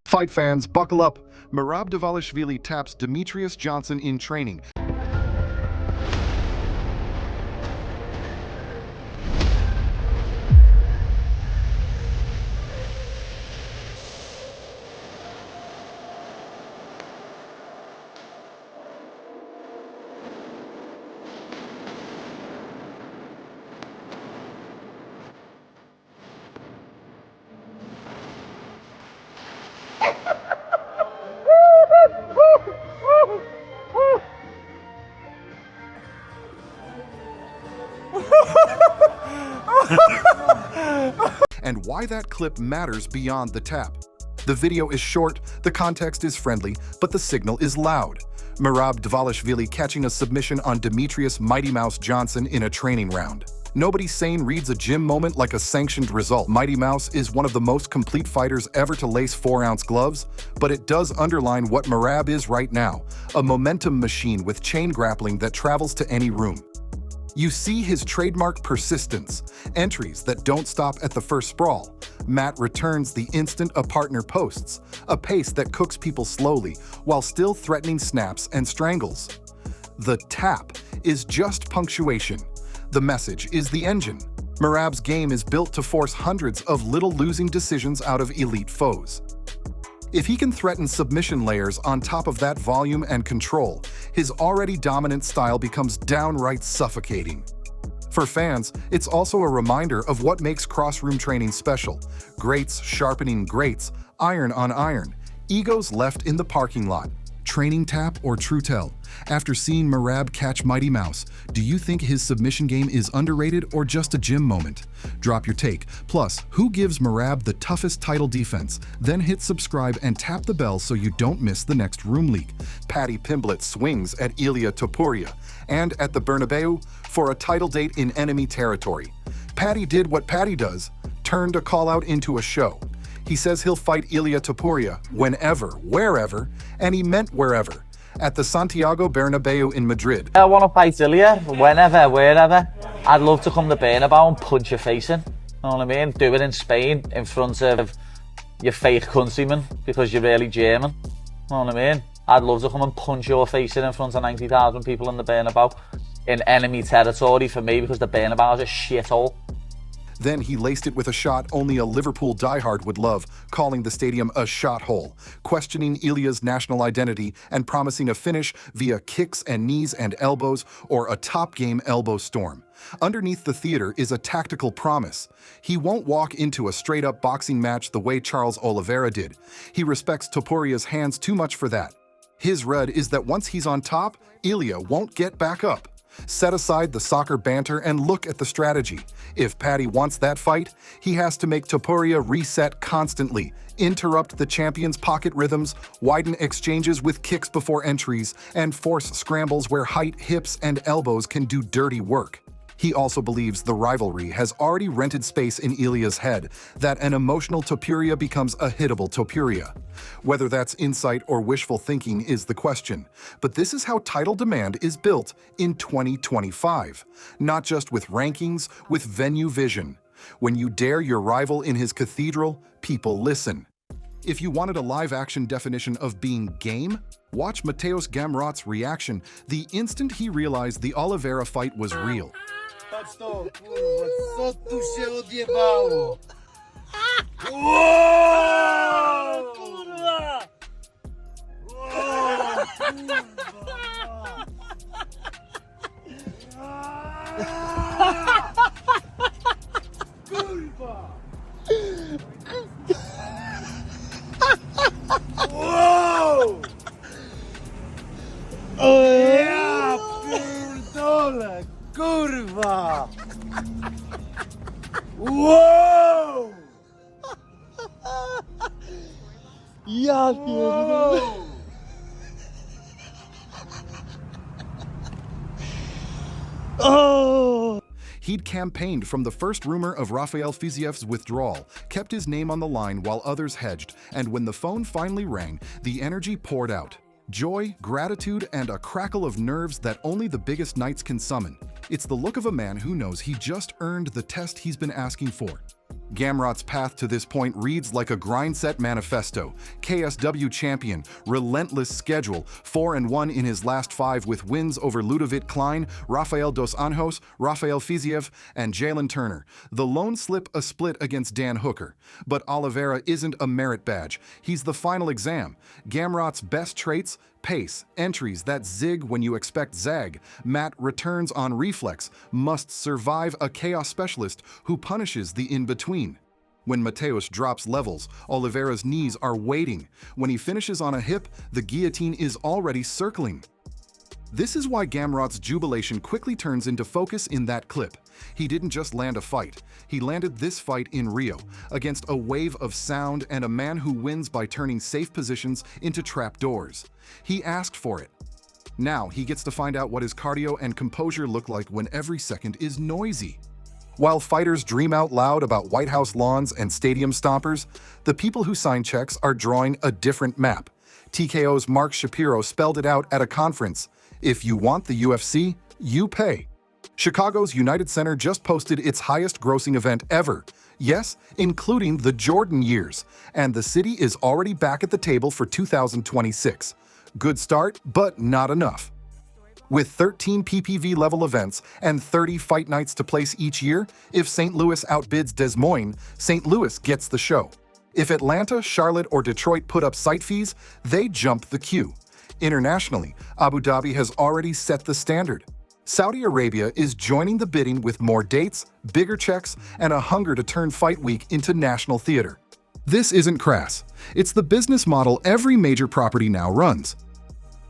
Fight fans, buckle up. Merab Dvalishvili taps Demetrious Johnson in training. And why that clip matters beyond the tap. The video is short, the context is friendly, but the signal is loud. Merab Dvalishvili catching a submission on Demetrious Mighty Mouse Johnson in a training round. Nobody sane reads a gym moment like a sanctioned result. Mighty Mouse is one of the most complete fighters ever to lace 4-ounce gloves, but it does underline what Merab is right now, a momentum machine with chain grappling that travels to any room. You see his trademark persistence, entries that don't stop at the first sprawl, mat returns the instant a partner posts, a pace that cooks people slowly while still threatening snaps and strangles. The tap is just punctuation. The message is the engine. Merab's game is built to force hundreds of little losing decisions out of elite foes. If he can threaten submission layers on top of that volume and control, his already dominant style becomes downright suffocating. For fans, it's also a reminder of what makes crossroom training special. Greats sharpening greats, iron on iron, egos left in the parking lot. Training tap or true tell? After seeing Merab catch Mighty Mouse, do you think his submission game is underrated or just a gym moment? Drop your take. Plus, who gives Merab the toughest title defense? Then hit subscribe and tap the bell so you don't miss the next room leak. Paddy Pimblett swings at Ilia Topuria and at the Bernabéu for a title date in enemy territory. Paddy did what Paddy does, turned a call-out into a show. He says he'll fight Ilia Topuria whenever, wherever, and he meant wherever, at the Santiago Bernabéu in Madrid. I want to fight Ilia whenever, wherever. I'd love to come to Bernabéu and punch your face in. You know what I mean? Do it in Spain in front of your fake countrymen because you're really German. You know what I mean? I'd love to come and punch your face in front of 90,000 people in the Bernabéu in enemy territory for me because the Bernabéu is a shithole. Then he laced it with a shot only a Liverpool diehard would love, calling the stadium a shot hole, questioning Ilia's national identity and promising a finish via kicks and knees and elbows or a top-game elbow storm. Underneath the theater is a tactical promise. He won't walk into a straight-up boxing match the way Charles Oliveira did. He respects Topuria's hands too much for that. His read is that once he's on top, Ilia won't get back up. Set aside the soccer banter and look at the strategy. If Paddy wants that fight, he has to make Topuria reset constantly, interrupt the champion's pocket rhythms, widen exchanges with kicks before entries, and force scrambles where height, hips, and elbows can do dirty work. He also believes the rivalry has already rented space in Ilia's head, that an emotional Topuria becomes a hittable Topuria. Whether that's insight or wishful thinking is the question, but this is how title demand is built in 2025. Not just with rankings, with venue vision. When you dare your rival in his cathedral, people listen. If you wanted a live-action definition of being game, watch Mateusz Gamrot's reaction the instant he realized the Oliveira fight was real. Patrz to, kurwa, co tu się odjebało? Kurwa! Kurwa! Wow! Ja pierdolę! Kurwa! Wow! Ja pierdolę! Oh! He'd campaigned from the first rumor of Rafael Fiziev's withdrawal, kept his name on the line while others hedged, and when the phone finally rang, the energy poured out. Joy, gratitude, and a crackle of nerves that only the biggest nights can summon. It's the look of a man who knows he just earned the test he's been asking for. Gamrot's path to this point reads like a grind-set manifesto. KSW champion, relentless schedule, 4-1 in his last 5 with wins over Ludovic Klein, Rafael dos Anjos, Rafael Fiziev, and Jalen Turner. The lone slip a split against Dan Hooker. But Oliveira isn't a merit badge. He's the final exam. Gamrot's best traits: pace, entries that zig when you expect zag, Matt returns on reflex, must survive a chaos specialist who punishes the in-between. When Mateusz drops levels, Oliveira's knees are waiting. When he finishes on a hip, the guillotine is already circling. This is why Gamrot's jubilation quickly turns into focus in that clip. He didn't just land a fight. He landed this fight in Rio, against a wave of sound and a man who wins by turning safe positions into trapdoors. He asked for it. Now he gets to find out what his cardio and composure look like when every second is noisy. While fighters dream out loud about White House lawns and stadium stompers, the people who sign checks are drawing a different map. TKO's Mark Shapiro spelled it out at a conference. If you want the UFC, you pay. Chicago's United Center just posted its highest grossing event ever. Yes, including the Jordan years. And the city is already back at the table for 2026. Good start, but not enough. With 13 PPV-level events and 30 fight nights to place each year, if St. Louis outbids Des Moines, St. Louis gets the show. If Atlanta, Charlotte, or Detroit put up site fees, they jump the queue. Internationally, Abu Dhabi has already set the standard. Saudi Arabia is joining the bidding with more dates, bigger checks, and a hunger to turn Fight Week into national theater. This isn't crass. It's the business model every major property now runs.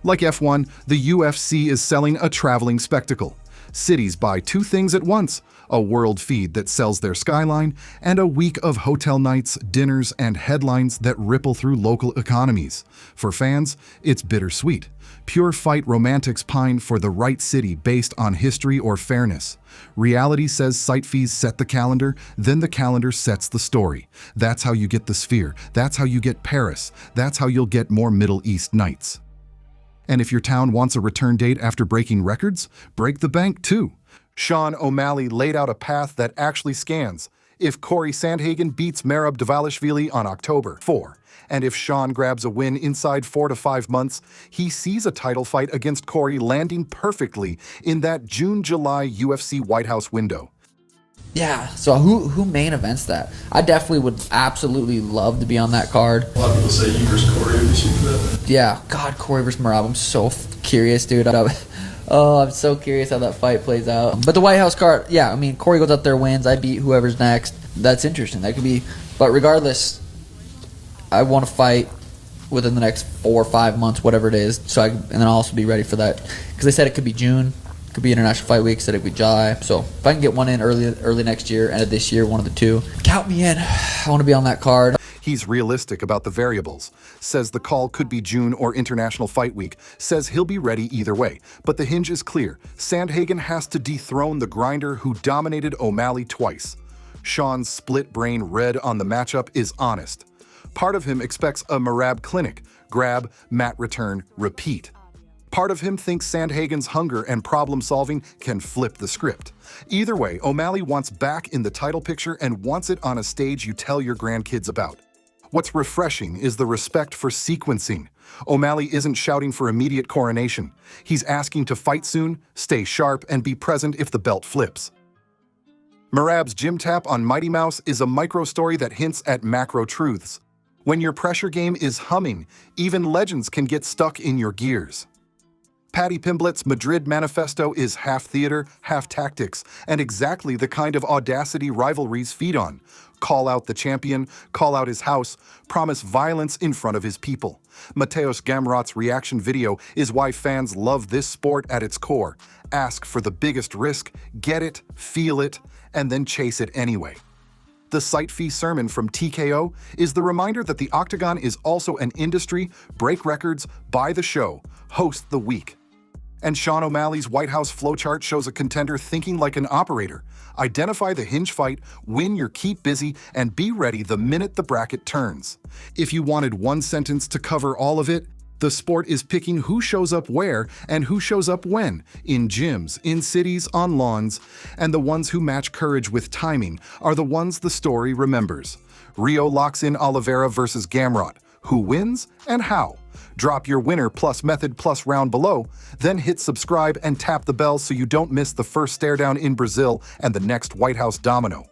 Like F1, the UFC is selling a traveling spectacle. Cities buy 2 things at once: a world feed that sells their skyline, and a week of hotel nights, dinners, and headlines that ripple through local economies. For fans, it's bittersweet. Pure fight romantics pine for the right city based on history or fairness. Reality says site fees set the calendar, then the calendar sets the story. That's how you get the Sphere. That's how you get Paris. That's how you'll get more Middle East nights. And if your town wants a return date after breaking records, break the bank too. Sean O'Malley laid out a path that actually scans. If Cory Sandhagen beats Merab Dvalishvili on October 4, and if Sean grabs a win inside 4 to 5 months, he sees a title fight against Cory landing perfectly in that June-July UFC White House window. Yeah, so who main events that? I definitely would absolutely love to be on that card. A lot of people say you versus Cory would be super for that. Yeah, God, Cory versus Merab. I'm so curious, dude. I'm so curious how that fight plays out. But the White House card, yeah, I mean, Cory goes out there, wins. I beat whoever's next. That's interesting. That could be, but regardless, I want to fight within the next 4 or 5 months, whatever it is. And then I'll also be ready for that because they said it could be June. Could be International Fight Week, said it could be July. So if I can get one in early next year, end of this year, one of the two, count me in. I want to be on that card. He's realistic about the variables. Says the call could be June or International Fight Week. Says he'll be ready either way. But the hinge is clear. Sandhagen has to dethrone the grinder who dominated O'Malley twice. Sean's split brain read on the matchup is honest. Part of him expects a Merab clinic. Grab, mat return, repeat. Part of him thinks Sandhagen's hunger and problem-solving can flip the script. Either way, O'Malley wants back in the title picture and wants it on a stage you tell your grandkids about. What's refreshing is the respect for sequencing. O'Malley isn't shouting for immediate coronation. He's asking to fight soon, stay sharp, and be present if the belt flips. Merab's gym tap on Mighty Mouse is a micro-story that hints at macro truths. When your pressure game is humming, even legends can get stuck in your gears. Paddy Pimblett's Madrid manifesto is half theater, half tactics, and exactly the kind of audacity rivalries feed on. Call out the champion, call out his house, promise violence in front of his people. Mateusz Gamrot's reaction video is why fans love this sport at its core. Ask for the biggest risk, get it, feel it, and then chase it anyway. The site fee sermon from TKO is the reminder that the Octagon is also an industry, break records, buy the show, host the week. And Sean O'Malley's White House flowchart shows a contender thinking like an operator. Identify the hinge fight, win your keep busy, and be ready the minute the bracket turns. If you wanted one sentence to cover all of it, The sport is picking who shows up where and who shows up when, in gyms, in cities, on lawns, and the ones who match courage with timing are the ones the story remembers. Rio locks in Oliveira versus Gamrot. Who wins and how? Drop your winner plus method plus round below, then hit subscribe and tap the bell so you don't miss the first stare down in Brazil and the next White House domino.